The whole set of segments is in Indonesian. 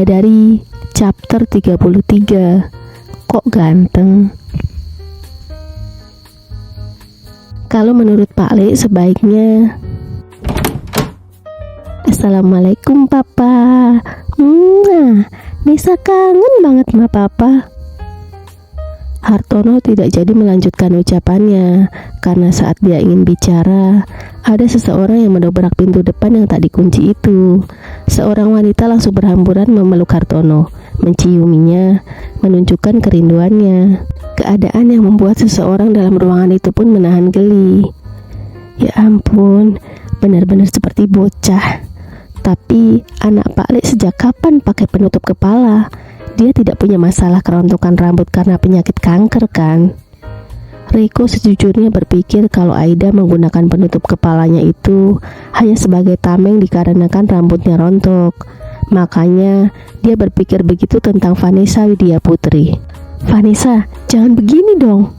Bidadari chapter 33. Kok ganteng? Kalau menurut Pak Le sebaiknya Assalamualaikum Papa. Nisa kangen banget sama Papa. Hartono tidak jadi melanjutkan ucapannya karena saat dia ingin bicara, ada seseorang yang mendobrak pintu depan yang tak dikunci itu. Seorang wanita langsung berhamburan memeluk Hartono, menciuminya, menunjukkan kerinduannya. Keadaan yang membuat seseorang dalam ruangan itu pun menahan geli. Ya ampun, benar-benar seperti bocah. Tapi anak Pak Le sejak kapan pakai penutup kepala? Dia tidak punya masalah kerontokan rambut karena penyakit kanker kan? Reiko sejujurnya berpikir kalau Aida menggunakan penutup kepalanya itu hanya sebagai tameng dikarenakan rambutnya rontok. Makanya dia berpikir begitu tentang Vanessa Widya Putri. Vanessa, jangan begini dong.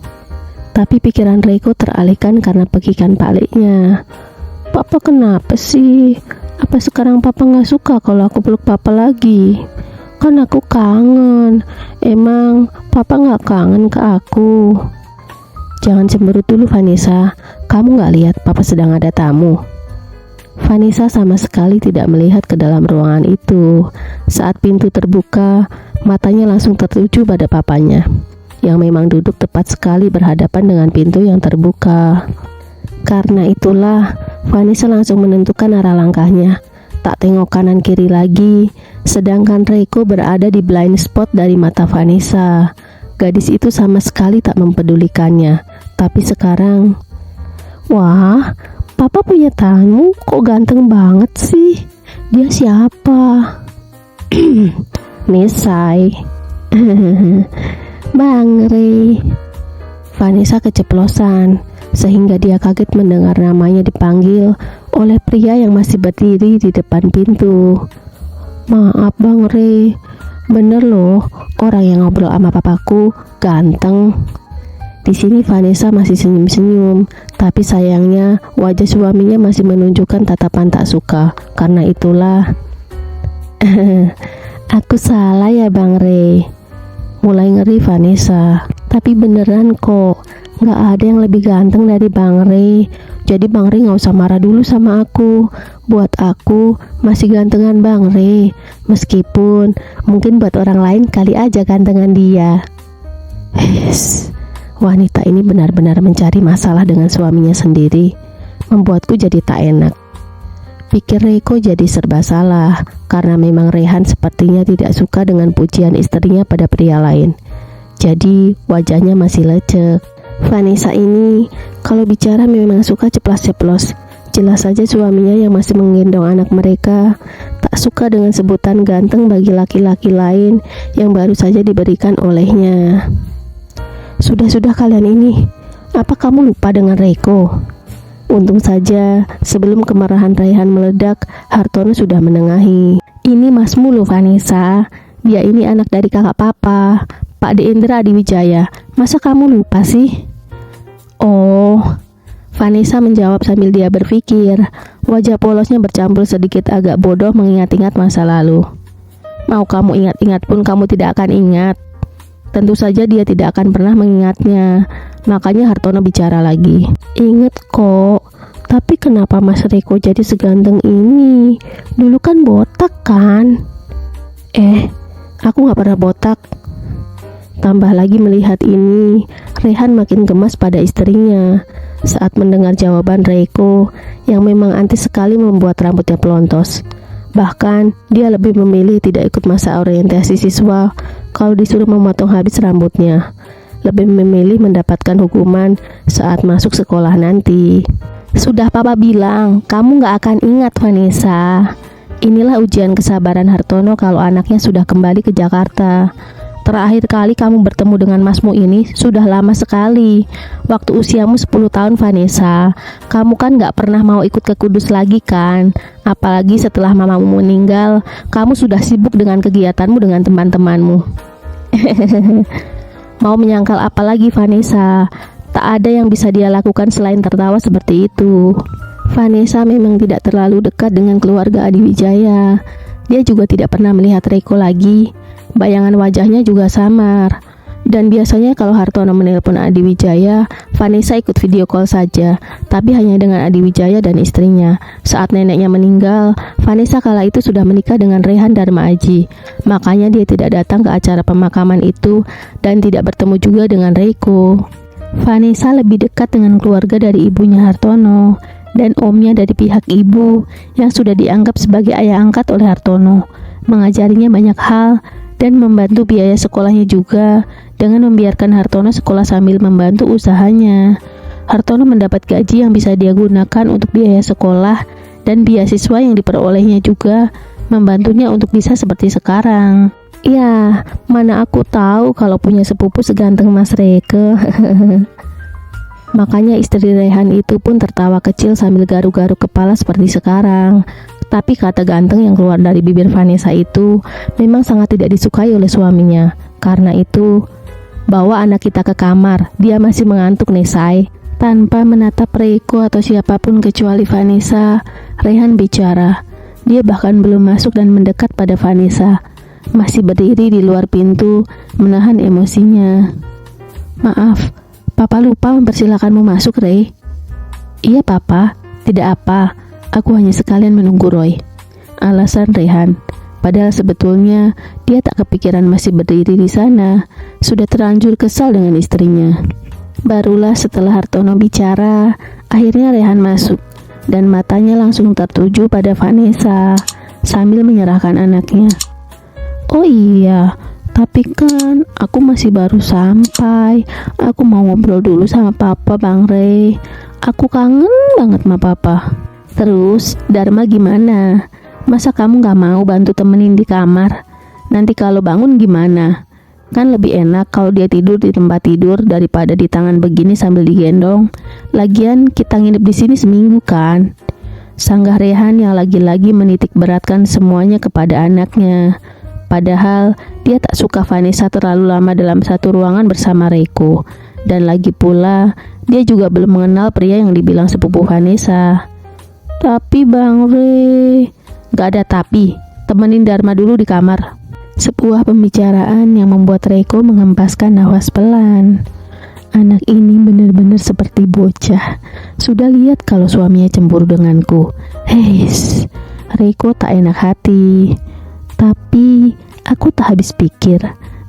Tapi pikiran Reiko teralihkan karena pekikan Pak Le-nya. Papa kenapa sih? Apa sekarang Papa gak suka kalau aku peluk Papa lagi? Kan aku kangen. Emang Papa gak kangen ke aku? Jangan cemberut dulu Vanessa. Kamu gak lihat Papa sedang ada tamu? Vanessa sama sekali tidak melihat ke dalam ruangan itu. Saat pintu terbuka, matanya langsung tertuju pada papanya, yang memang duduk tepat sekali berhadapan dengan pintu yang terbuka. Karena itulah Vanessa langsung menentukan arah langkahnya. Tak tengok kanan kiri lagi, sedangkan Reiko berada di blind spot dari mata Vanessa. Gadis itu sama sekali tak mempedulikannya. Tapi sekarang, wah, Papa punya tamu, kok ganteng banget sih? Dia siapa? Nisai. Bang Rey. Vanessa keceplosan sehingga dia kaget mendengar namanya dipanggil oleh pria yang masih berdiri di depan pintu. Maaf Bang Rey, bener loh, orang yang ngobrol sama papaku ganteng. Di sini Vanessa masih senyum-senyum, tapi sayangnya wajah suaminya masih menunjukkan tatapan tak suka. Karena itulah, aku salah ya Bang Rey. Mulai ngeri Vanessa, tapi beneran kok, gak ada yang lebih ganteng dari Bang Rey. Jadi Bang Rey gak usah marah dulu sama aku. Buat aku masih gantengan Bang Rey, meskipun mungkin buat orang lain kali aja gantengan dia. Wanita ini benar-benar mencari masalah dengan suaminya sendiri. Membuatku jadi tak enak. Pikir Reiko jadi serba salah, karena memang Rehan sepertinya tidak suka dengan pujian istrinya pada pria lain. Jadi wajahnya masih lecek. Vanessa ini kalau bicara memang suka ceplas-ceplos. Jelas saja suaminya yang masih menggendong anak mereka tak suka dengan sebutan ganteng bagi laki-laki lain yang baru saja diberikan olehnya. Sudah kalian ini, apa kamu lupa dengan Reiko? Untung saja sebelum kemarahan Rehan meledak, Hartono sudah menengahi. Ini masmu loh Vanessa, dia ini anak dari kakak papa, Pak Deendra Adiwijaya. Masa kamu lupa sih? Oh, Vanessa menjawab sambil dia berpikir. Wajah polosnya bercampur sedikit agak bodoh mengingat-ingat masa lalu. Mau kamu ingat-ingat pun kamu tidak akan ingat. Tentu saja dia tidak akan pernah mengingatnya. Makanya Hartono bicara lagi. Ingat kok, tapi kenapa Mas Reiko jadi seganteng ini? Dulu kan botak kan? Aku gak pernah botak. Tambah lagi melihat ini, Rehan makin gemas pada istrinya. Saat mendengar jawaban Reiko yang memang anti sekali membuat rambutnya pelontos. Bahkan dia lebih memilih tidak ikut masa orientasi siswa kalau disuruh memotong habis rambutnya. Lebih memilih mendapatkan hukuman saat masuk sekolah nanti. Sudah Papa bilang, kamu gak akan ingat Vanessa. Inilah ujian kesabaran Hartono kalau anaknya sudah kembali ke Jakarta. Terakhir kali kamu bertemu dengan masmu ini sudah lama sekali. Waktu usiamu 10 tahun Vanessa. Kamu kan gak pernah mau ikut ke Kudus lagi kan? Apalagi setelah mamamu meninggal, kamu sudah sibuk dengan kegiatanmu dengan teman-temanmu. Mau menyangkal apa lagi Vanessa? Tak ada yang bisa dia lakukan selain tertawa seperti itu. Vanessa memang tidak terlalu dekat dengan keluarga Adiwijaya. Dia juga tidak pernah melihat Reiko lagi. Bayangan wajahnya juga samar. Dan biasanya kalau Hartono menelpon Adi Wijaya, Vanessa ikut video call saja, tapi hanya dengan Adi Wijaya dan istrinya. Saat neneknya meninggal, Vanessa kala itu sudah menikah dengan Rehan Dharma Aji. Makanya dia tidak datang ke acara pemakaman itu dan tidak bertemu juga dengan Reiko. Vanessa lebih dekat dengan keluarga dari ibunya Hartono dan omnya dari pihak ibu yang sudah dianggap sebagai ayah angkat oleh Hartono, mengajarinya banyak hal dan membantu biaya sekolahnya juga dengan membiarkan Hartono sekolah sambil membantu usahanya. Hartono mendapat gaji yang bisa dia gunakan untuk biaya sekolah dan beasiswa yang diperolehnya juga membantunya untuk bisa seperti sekarang. Ya, mana aku tahu kalau punya sepupu seganteng Mas Reke. Makanya istri Rehan itu pun tertawa kecil sambil garuk-garuk kepala seperti sekarang. Tapi kata ganteng yang keluar dari bibir Vanessa itu memang sangat tidak disukai oleh suaminya. Karena itu, bawa anak kita ke kamar, dia masih mengantuk nih say. Tanpa menatap Reiko atau siapapun kecuali Vanessa, Rehan bicara. Dia bahkan belum masuk dan mendekat pada Vanessa. Masih berdiri di luar pintu, menahan emosinya. Maaf, Papa lupa mempersilakanmu masuk, Rey. Iya, Papa. Tidak apa. Aku hanya sekalian menunggu Roy. Alasan Rehan. Padahal sebetulnya dia tak kepikiran masih berdiri di sana. Sudah terlanjur kesal dengan istrinya. Barulah setelah Hartono bicara, akhirnya Rehan masuk dan matanya langsung tertuju pada Vanessa sambil menyerahkan anaknya. Oh iya, tapi kan aku masih baru sampai. Aku mau ngobrol dulu sama Papa, Bang Rey. Aku kangen banget sama Papa. Terus, Dharma gimana? Masa kamu gak mau bantu temenin di kamar? Nanti kalau bangun gimana? Kan lebih enak kalau dia tidur di tempat tidur daripada di tangan begini sambil digendong. Lagian kita nginep di sini seminggu kan? Sanggah Rehan yang lagi-lagi menitik beratkan semuanya kepada anaknya. Padahal dia tak suka Vanessa terlalu lama dalam satu ruangan bersama Reiko. Dan lagi pula, dia juga belum mengenal pria yang dibilang sepupu Vanessa. Tapi Bang Rey, gak ada tapi, temenin Dharma dulu di kamar. Sebuah pembicaraan yang membuat Reiko menghempaskan nafas pelan. Anak ini benar-benar seperti bocah. Sudah lihat kalau suaminya cemburu denganku. Heis, Reiko tak enak hati. Tapi aku tak habis pikir,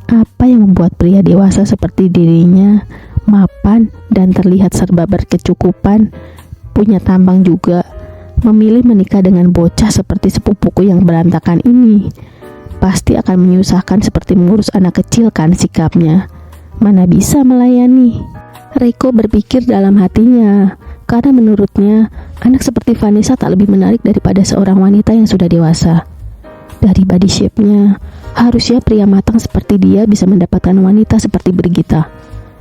apa yang membuat pria dewasa seperti dirinya, mapan dan terlihat serba berkecukupan, punya tampang juga, memilih menikah dengan bocah seperti sepupuku yang berantakan ini. Pasti akan menyusahkan seperti mengurus anak kecil kan sikapnya. Mana bisa melayani. Reiko berpikir dalam hatinya, karena menurutnya anak seperti Vanessa tak lebih menarik daripada seorang wanita yang sudah dewasa. Dari body shape-nya, harusnya pria matang seperti dia bisa mendapatkan wanita seperti Brigita.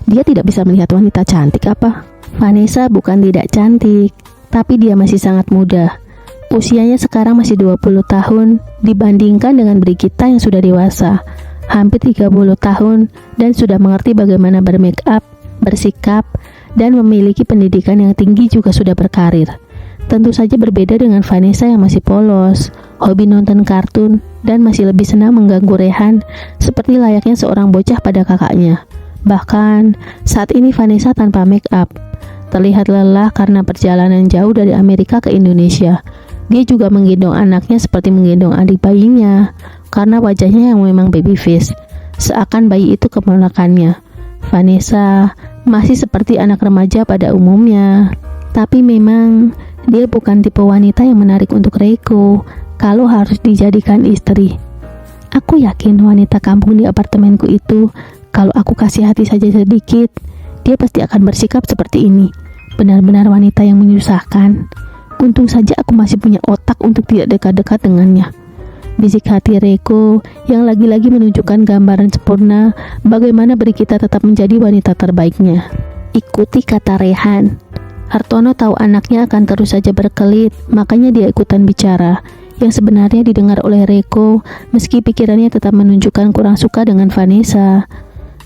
Dia tidak bisa melihat wanita cantik apa? Vanessa bukan tidak cantik, tapi dia masih sangat muda. Usianya sekarang masih 20 tahun dibandingkan dengan Brigita yang sudah dewasa, hampir 30 tahun dan sudah mengerti bagaimana bermake up, bersikap, dan memiliki pendidikan yang tinggi juga sudah berkarir. Tentu saja berbeda dengan Vanessa yang masih polos, hobi nonton kartun, dan masih lebih senang mengganggu Rehan seperti layaknya seorang bocah pada kakaknya. Bahkan saat ini Vanessa tanpa make up, terlihat lelah karena perjalanan jauh dari Amerika ke Indonesia. Dia juga menggendong anaknya seperti menggendong adik bayinya, karena wajahnya yang memang baby face, seakan bayi itu keponakannya. Vanessa masih seperti anak remaja pada umumnya, tapi memang dia bukan tipe wanita yang menarik untuk Reiko kalau harus dijadikan istri. Aku yakin wanita kampung di apartemenku itu, kalau aku kasih hati saja sedikit, dia pasti akan bersikap seperti ini. Benar-benar wanita yang menyusahkan. Untung saja aku masih punya otak untuk tidak dekat-dekat dengannya. Bisik hati Reiko yang lagi-lagi menunjukkan gambaran sempurna bagaimana Brigita tetap menjadi wanita terbaiknya. Ikuti kata Rehan. Hartono tahu anaknya akan terus saja berkelit, makanya dia ikutan bicara, yang sebenarnya didengar oleh Reiko meski pikirannya tetap menunjukkan kurang suka dengan Vanessa.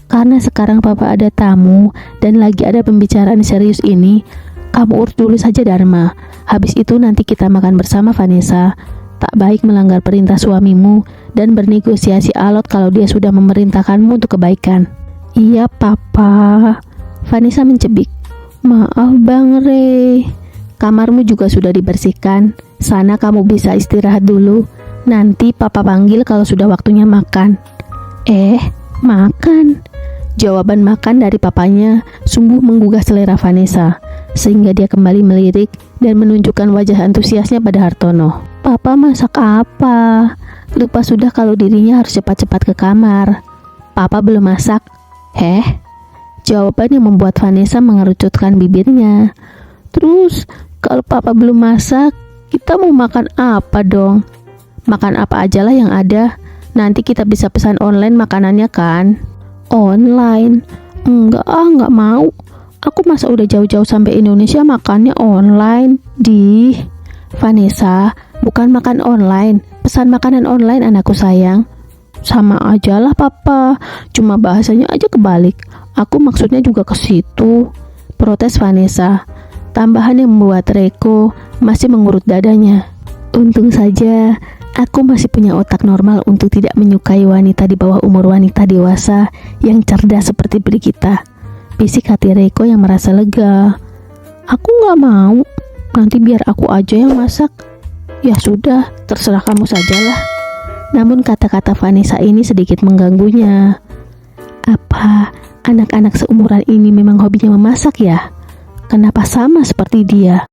Karena sekarang Papa ada tamu dan lagi ada pembicaraan serius ini, kamu urus dulu saja Dharma. Habis itu nanti kita makan bersama Vanessa. tak baik melanggar perintah suamimu dan bernegosiasi alot kalau dia sudah memerintahkanmu untuk kebaikan. Iya, Papa. Vanessa mencebik. Maaf, Bang Ray. Kamarmu juga sudah dibersihkan. Sana kamu bisa istirahat dulu. Nanti Papa panggil kalau sudah waktunya makan. Makan? Jawaban makan dari papanya sungguh menggugah selera Vanessa, sehingga dia kembali melirik dan menunjukkan wajah antusiasnya pada Hartono. Papa masak apa? Lupa sudah kalau dirinya harus cepat-cepat ke kamar. Papa belum masak. Jawaban yang membuat Vanessa mengerucutkan bibirnya. Terus, kalau Papa belum masak, kita mau makan apa dong? Makan apa aja lah yang ada. Nanti kita bisa pesan online makanannya kan? Online? Enggak mau. Aku masa udah jauh-jauh sampai Indonesia makannya online. Vanessa, bukan makan online. Pesan makanan online anakku sayang. Sama aja lah Papa, cuma bahasanya aja kebalik. Aku maksudnya juga ke situ. Protes Vanessa. Tambahan yang membuat Reiko masih mengurut dadanya. Untung saja aku masih punya otak normal untuk tidak menyukai wanita di bawah umur wanita dewasa yang cerdas seperti Brigita. Bisik hati Reiko yang merasa lega. Aku gak mau, nanti biar aku aja yang masak. Ya sudah, terserah kamu sajalah. Namun kata-kata Vanessa ini sedikit mengganggunya. Apa anak-anak seumuran ini memang hobinya memasak ya? Kenapa sama seperti dia?